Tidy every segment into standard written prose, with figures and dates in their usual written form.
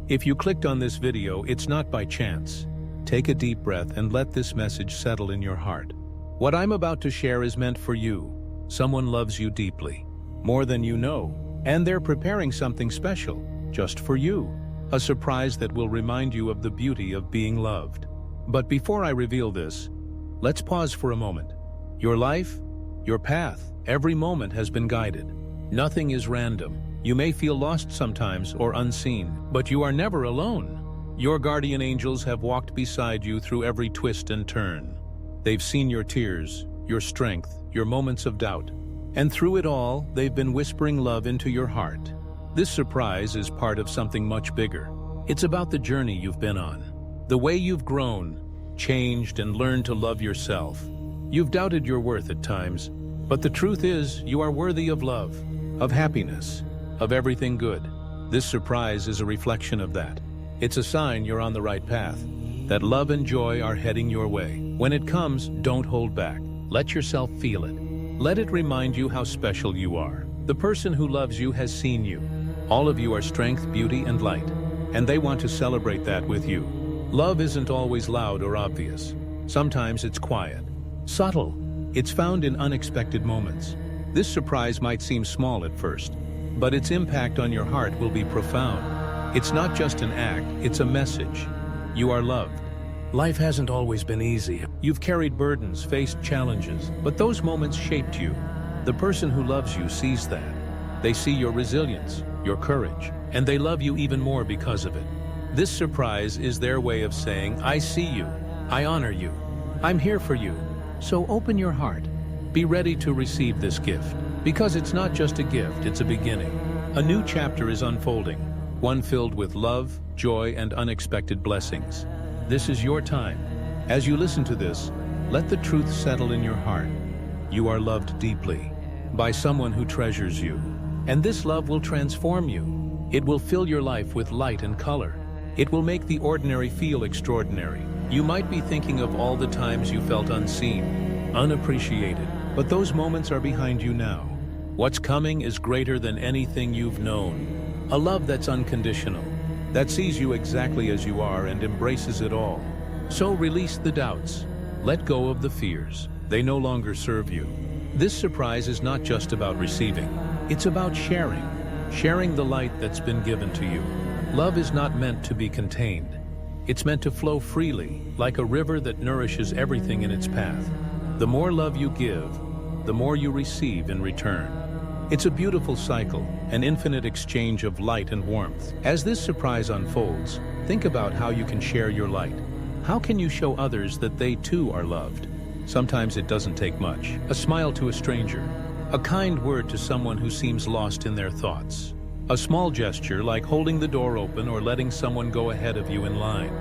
If you clicked on this video, it's not by chance. Take a deep breath and let this message settle in your heart. What I'm about to share is meant for you. Someone loves you deeply, more than you know, and they're preparing something special, just for you. A surprise that will remind you of the beauty of being loved. But before I reveal this, let's pause for a moment. Your life, your path, every moment has been guided. Nothing is random. You may feel lost sometimes or unseen, but you are never alone. Your guardian angels have walked beside you through every twist and turn. They've seen your tears, your strength, your moments of doubt. And through it all, they've been whispering love into your heart. This surprise is part of something much bigger. It's about the journey you've been on. The way you've grown, changed, and learned to love yourself. You've doubted your worth at times, but the truth is, you are worthy of love, of happiness, of everything good. This surprise is a reflection of that. It's a sign you're on the right path, that love and joy are heading your way. When it comes, don't hold back. Let yourself feel it. Let it remind you how special you are. The person who loves you has seen you. All of you are strength, beauty, and light, and they want to celebrate that with you. Love isn't always loud or obvious. Sometimes it's quiet, subtle. It's found in unexpected moments. This surprise might seem small at first, but its impact on your heart will be profound. It's not just an act, it's a message. You are loved. Life hasn't always been easy. You've carried burdens, faced challenges, but those moments shaped you. The person who loves you sees that. They see your resilience, your courage, and they love you even more because of it. This surprise is their way of saying, I see you, I honor you, I'm here for you. So open your heart. Be ready to receive this gift, because it's not just a gift, it's a beginning. A new chapter is unfolding, one filled with love, joy, and unexpected blessings. This is your time. As you listen to this, let the truth settle in your heart. You are loved deeply by someone who treasures you. And this love will transform you. It will fill your life with light and color. It will make the ordinary feel extraordinary. You might be thinking of all the times you felt unseen, unappreciated, but those moments are behind you now. What's coming is greater than anything you've known. A love that's unconditional, that sees you exactly as you are and embraces it all. So release the doubts. Let go of the fears. They no longer serve you. This surprise is not just about receiving. It's about sharing the light that's been given to you. Love is not meant to be contained. It's meant to flow freely, like a river that nourishes everything in its path. The more love you give, the more you receive in return. It's a beautiful cycle, an infinite exchange of light and warmth. As this surprise unfolds, think about how you can share your light. How can you show others that they too are loved? Sometimes it doesn't take much. A smile to a stranger, a kind word to someone who seems lost in their thoughts. A small gesture like holding the door open or letting someone go ahead of you in line.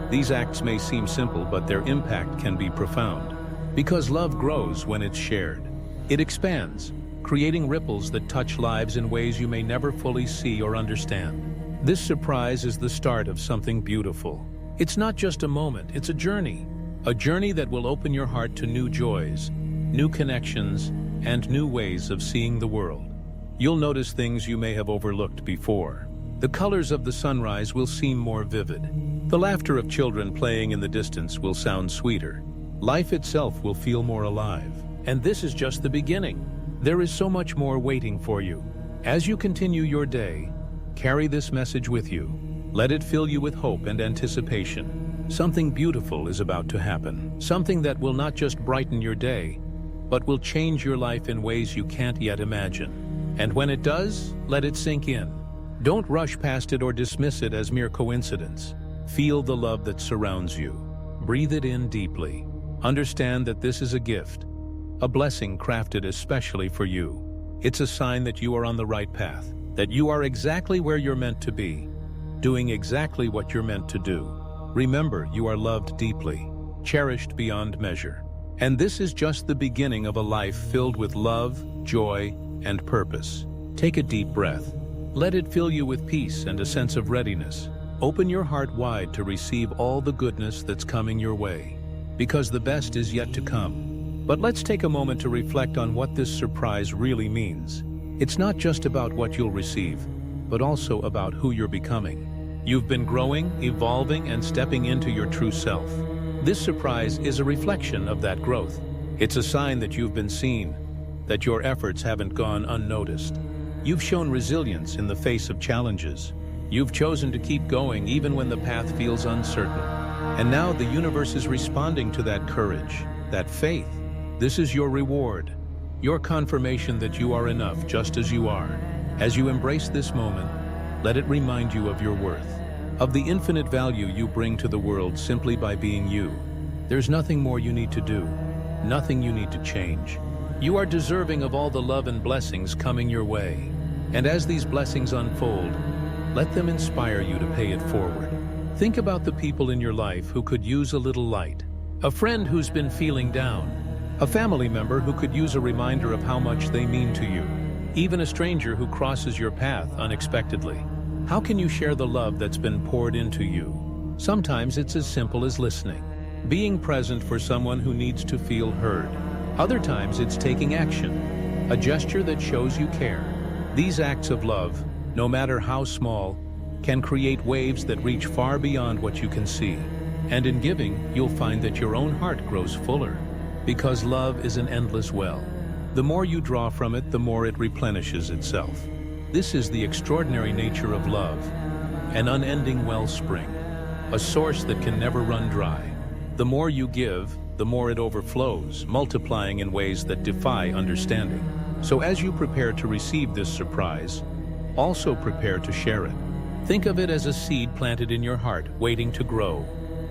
These acts may seem simple, but their impact can be profound. Because love grows when it's shared. It expands, creating ripples that touch lives in ways you may never fully see or understand. This surprise is the start of something beautiful. It's not just a moment, it's a journey that will open your heart to new joys, new connections, and new ways of seeing the world. You'll notice things you may have overlooked before. The colors of the sunrise will seem more vivid. The laughter of children playing in the distance will sound sweeter. Life itself will feel more alive. And this is just the beginning. There is so much more waiting for you. As you continue your day, carry this message with you. Let it fill you with hope and anticipation. Something beautiful is about to happen. Something that will not just brighten your day, but will change your life in ways you can't yet imagine. And when it does, let it sink in. Don't rush past it or dismiss it as mere coincidence. Feel the love that surrounds you. Breathe it in deeply. Understand that this is a gift, a blessing crafted especially for you. It's a sign that you are on the right path, that you are exactly where you're meant to be, doing exactly what you're meant to do. Remember, you are loved deeply, cherished beyond measure. And this is just the beginning of a life filled with love, joy, and purpose. Take a deep breath. Let it fill you with peace and a sense of readiness. Open your heart wide to receive all the goodness that's coming your way, because the best is yet to come. But let's take a moment to reflect on what this surprise really means. It's not just about what you'll receive, but also about who you're becoming. You've been growing, evolving, and stepping into your true self. This surprise is a reflection of that growth. It's a sign that you've been seen, that your efforts haven't gone unnoticed. You've shown resilience in the face of challenges. You've chosen to keep going even when the path feels uncertain. And now the universe is responding to that courage, that faith. This is your reward, your confirmation that you are enough just as you are. As you embrace this moment, let it remind you of your worth, of the infinite value you bring to the world simply by being you. There's nothing more you need to do, nothing you need to change. You are deserving of all the love and blessings coming your way. And as these blessings unfold, let them inspire you to pay it forward. Think about the people in your life who could use a little light. A friend who's been feeling down. A family member who could use a reminder of how much they mean to you. Even a stranger who crosses your path unexpectedly. How can you share the love that's been poured into you? Sometimes it's as simple as listening. Being present for someone who needs to feel heard. Other times it's taking action. A gesture that shows you care. These acts of love, no matter how small, can create waves that reach far beyond what you can see. And in giving, you'll find that your own heart grows fuller. Because love is an endless well. The more you draw from it, the more it replenishes itself. This is the extraordinary nature of love, an unending wellspring, a source that can never run dry. The more you give, the more it overflows, multiplying in ways that defy understanding. So as you prepare to receive this surprise, also prepare to share it. Think of it as a seed planted in your heart, waiting to grow.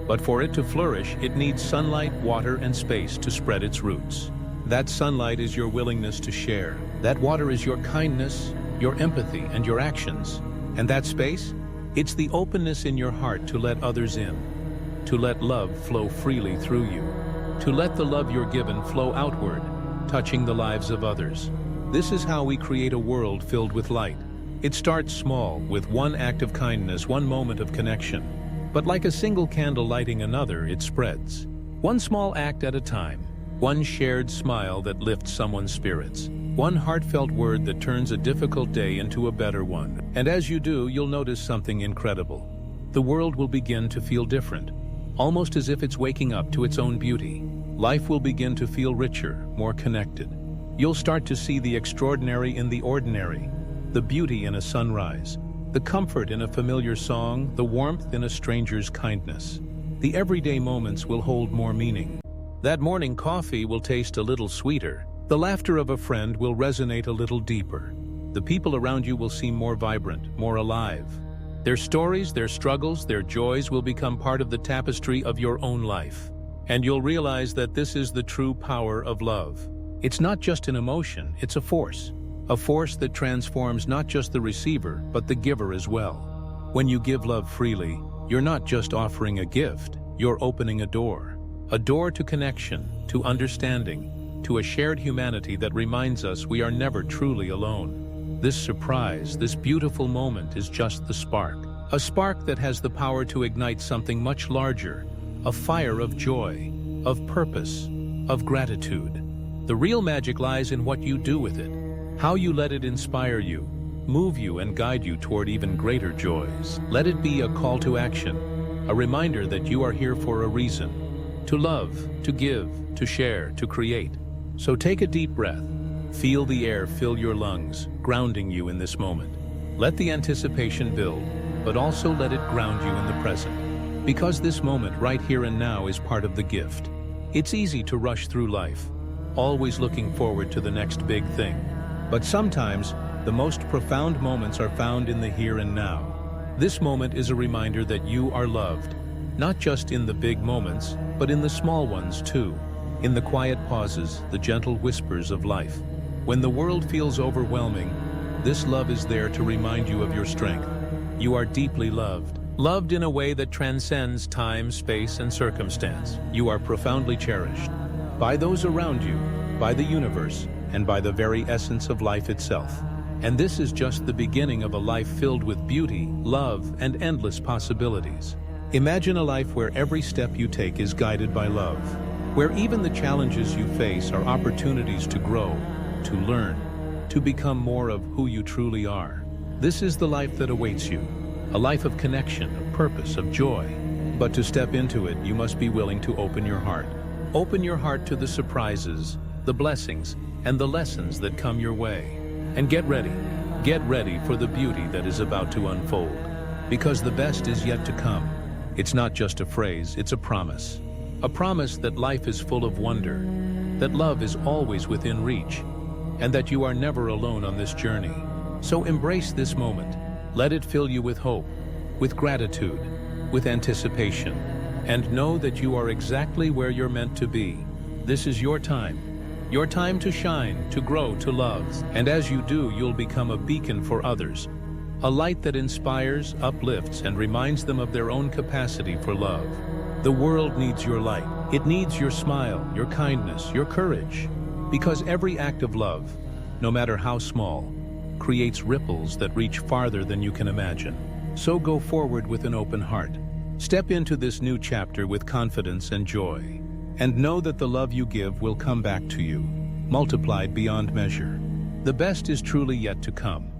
But for it to flourish, it needs sunlight, water, and space to spread its roots. That sunlight is your willingness to share. That water is your kindness, your empathy, and your actions. And that space? It's the openness in your heart to let others in, to let love flow freely through you, to let the love you're given flow outward, touching the lives of others. This is how we create a world filled with light. It starts small, with one act of kindness, one moment of connection. But like a single candle lighting another, it spreads. One small act at a time. One shared smile that lifts someone's spirits. One heartfelt word that turns a difficult day into a better one. And as you do, you'll notice something incredible. The world will begin to feel different, almost as if it's waking up to its own beauty. Life will begin to feel richer, more connected. You'll start to see the extraordinary in the ordinary, the beauty in a sunrise, the comfort in a familiar song, the warmth in a stranger's kindness. The everyday moments will hold more meaning. That morning coffee will taste a little sweeter. The laughter of a friend will resonate a little deeper. The people around you will seem more vibrant, more alive. Their stories, their struggles, their joys will become part of the tapestry of your own life. And you'll realize that this is the true power of love. It's not just an emotion, it's a force that transforms not just the receiver, but the giver as well. When you give love freely, you're not just offering a gift, you're opening a door to connection, to understanding, to a shared humanity that reminds us we are never truly alone. This surprise, this beautiful moment is just the spark. A spark that has the power to ignite something much larger, a fire of joy, of purpose, of gratitude. The real magic lies in what you do with it, how you let it inspire you, move you, and guide you toward even greater joys. Let it be a call to action, a reminder that you are here for a reason, to love, to give, to share, to create. So take a deep breath. Feel the air fill your lungs, grounding you in this moment. Let the anticipation build, but also let it ground you in the present. Because this moment right here and now is part of the gift. It's easy to rush through life, always looking forward to the next big thing. But sometimes, the most profound moments are found in the here and now. This moment is a reminder that you are loved, not just in the big moments, but in the small ones too. In the quiet pauses, the gentle whispers of life. When the world feels overwhelming, this love is there to remind you of your strength. You are deeply loved. Loved in a way that transcends time, space, and circumstance. You are profoundly cherished. By those around you, by the universe, and by the very essence of life itself. And this is just the beginning of a life filled with beauty, love, and endless possibilities. Imagine a life where every step you take is guided by love, where even the challenges you face are opportunities to grow, to learn, to become more of who you truly are. This is the life that awaits you, a life of connection, of purpose, of joy. But to step into it, you must be willing to open your heart. Open your heart to the surprises, the blessings, and the lessons that come your way. And get ready for the beauty that is about to unfold. Because the best is yet to come. It's not just a phrase, it's a promise. A promise that life is full of wonder, that love is always within reach, and that you are never alone on this journey. So embrace this moment. Let it fill you with hope, with gratitude, with anticipation, and know that you are exactly where you're meant to be. This is your time to shine, to grow, to love. And as you do, you'll become a beacon for others, a light that inspires, uplifts, and reminds them of their own capacity for love. The world needs your light. It needs your smile, your kindness, your courage. Because every act of love, no matter how small, creates ripples that reach farther than you can imagine. So go forward with an open heart. Step into this new chapter with confidence and joy. And know that the love you give will come back to you, multiplied beyond measure. The best is truly yet to come.